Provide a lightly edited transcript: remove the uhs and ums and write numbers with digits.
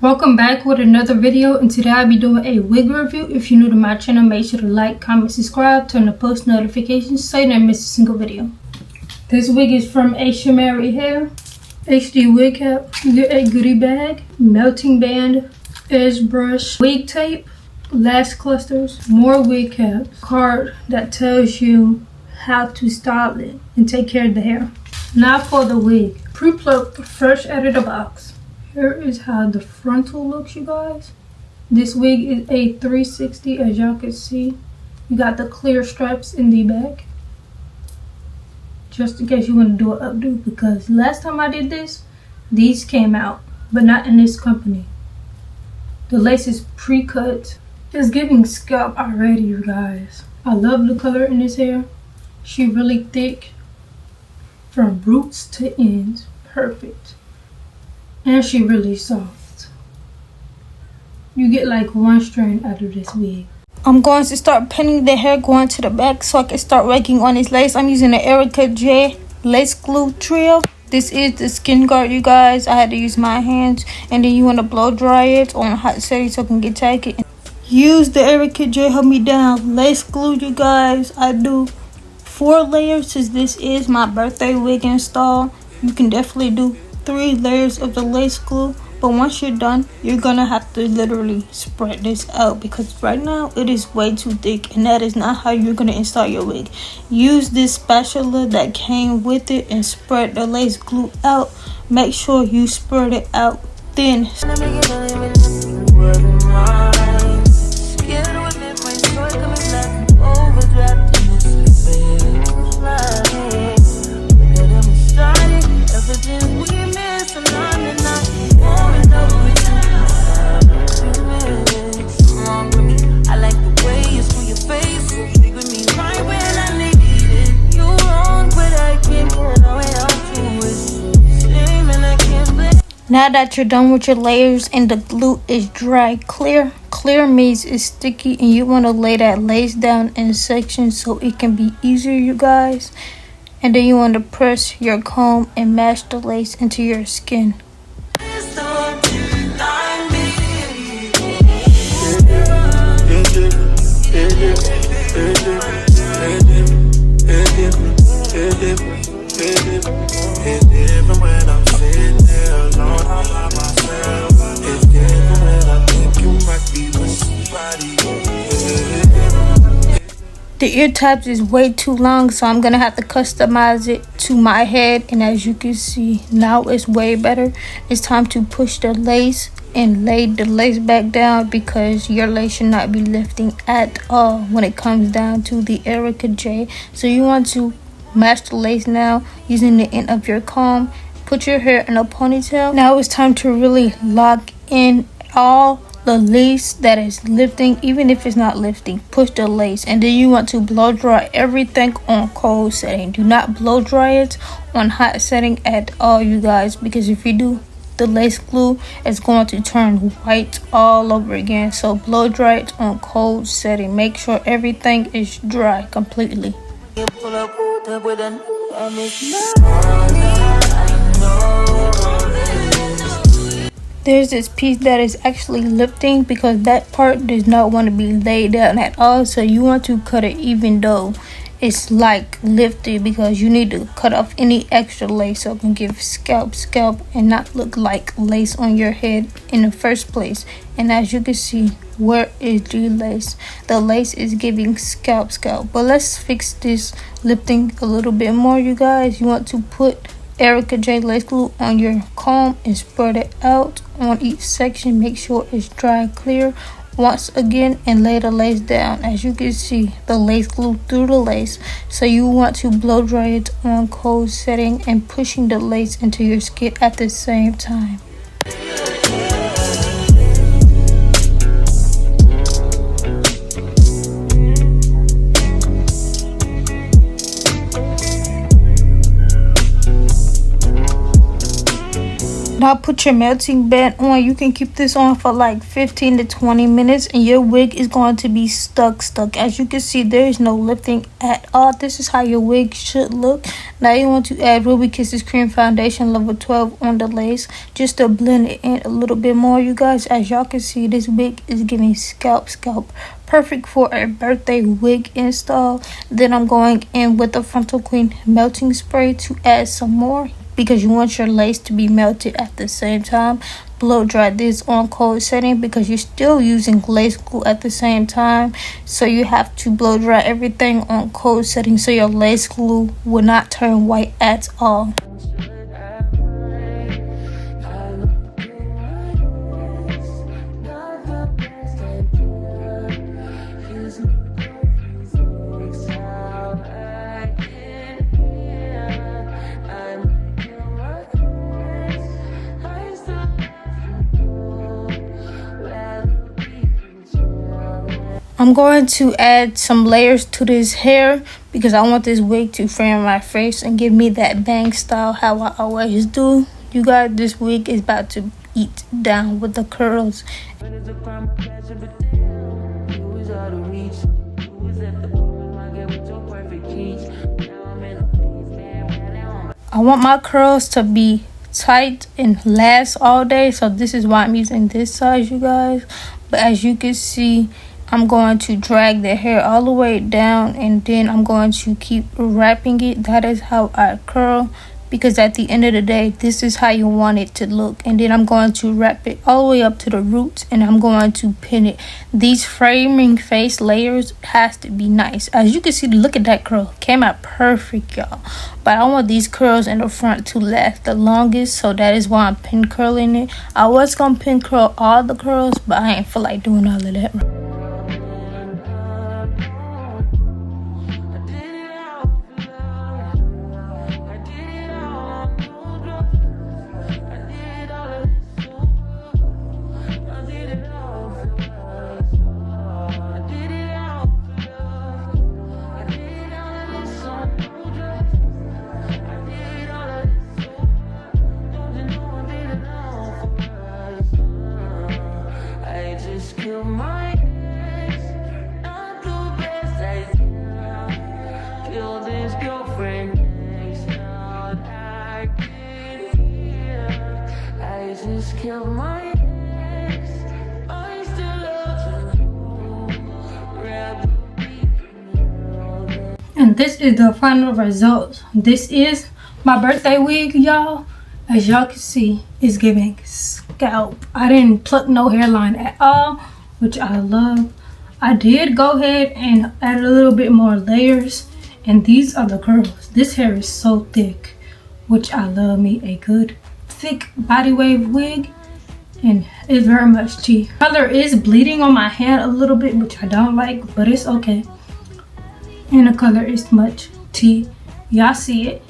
Welcome back with another video, and today I'll be doing a wig review. If you're new to my channel, make sure to like, comment, subscribe, turn the post notifications so you don't miss a single video. This wig is from Mary Hair. HD wig cap. You get a goodie bag, melting band, edge brush, wig tape, lash clusters, more wig caps, card that tells you how to style it and take care of the hair. Now for the wig. Pre-plucked fresh out of the box. Here is how the frontal looks, you guys. This wig is a 360, as y'all can see. You got the clear stripes in the back, just in case you want to do an updo, because last time I did this, these came out, but not in this company. The lace is pre-cut. It's giving scalp already, you guys. I love the color in this hair. She really thick from roots to ends. Perfect. And she really soft. You get like one strand out of this wig. I'm going to start pinning the hair going to the back so I can start working on this lace. I'm using the Erica J lace glue trio. This is the skin guard, you guys. I had to use my hands, and then you want to blow dry it on a hot setting so it can get tacky. Use the Erica J Hold Me Down lace glue, you guys. I do 4 layers since this is my birthday wig install. You can definitely do 3 layers of the lace glue, but once you're done, you're gonna have to literally spread this out, because right now it is way too thick, and that is not how you're gonna install your wig. Use this spatula that came with it and spread the lace glue out. Make sure you spread it out thin. Now that you're done with your layers and the glue is dry, clear means it's sticky, and you want to lay that lace down in sections so it can be easier, you guys. And then you want to press your comb and mash the lace into your skin. The ear tabs is way too long, so I'm gonna have to customize it to my head, and as you can see, now it's way better. It's time to push the lace and lay the lace back down, because your lace should not be lifting at all when it comes down to the Erica J. So you want to match the lace now using the end of your comb. Put your hair in a ponytail. Now it's time to really lock in all the lace that is lifting. Even if it's not lifting, push the lace, and then you want to blow dry everything on cold setting. Do not blow dry it on hot setting at all, you guys, because if you do, the lace glue is going to turn white all over again. So blow dry it on cold setting. Make sure everything is dry completely. There's this piece that is actually lifting, because that part does not want to be laid down at all. So you want to cut it even though it's like lifted, because you need to cut off any extra lace so it can give scalp and not look like lace on your head in the first place. And as you can see, where is the lace? The lace is giving scalp. But let's fix this lifting a little bit more, you guys. You want to put Erica J lace glue on your comb and spread it out on each section. Make sure it's dry clear once again, and lay the lace down. As you can see, the lace glue through the lace, so you want to blow dry it on cold setting and pushing the lace into your skin at the same time. Now put your melting band on. You can keep this on for like 15 to 20 minutes and your wig is going to be stuck. As you can see, there is no lifting at all. This is how your wig should look. Now you want to add Ruby Kisses Cream Foundation level 12 on the lace just to blend it in a little bit more, you guys. As y'all can see, this wig is giving scalp. Perfect for a birthday wig install. Then I'm going in with the Frontal Queen melting spray to add some more, because you want your lace to be melted at the same time. Blow dry this on cold setting because you're still using lace glue at the same time, so you have to blow dry everything on cold setting so your lace glue will not turn white at all. I'm going to add some layers to this hair because I want this wig to frame my face and give me that bang style how I always do. You guys, this wig is about to eat down with the curls. I want my curls to be tight and last all day, so this is why I'm using this size, you guys. But as you can see, I'm going to drag the hair all the way down and then I'm going to keep wrapping it. That is how I curl, because at the end of the day, this is how you want it to look. And then I'm going to wrap it all the way up to the roots and I'm going to pin it. These framing face layers has to be nice. As you can see, look at that curl. Came out perfect, y'all. But I want these curls in the front to last the longest, so that is why I'm pin curling it. I was going to pin curl all the curls, but I ain't feel like doing all of that. And this is the final result. This is my birthday wig, y'all. As y'all can see, it's giving scalp. I didn't pluck no hairline at all, which I love. I did go ahead and add a little bit more layers, and these are the curls. This hair is so thick, which I love me a good thick body wave wig, and it's very much tea. Color is bleeding on my hand a little bit, which I don't like, but it's okay. And the color is much tea. Y'all see it.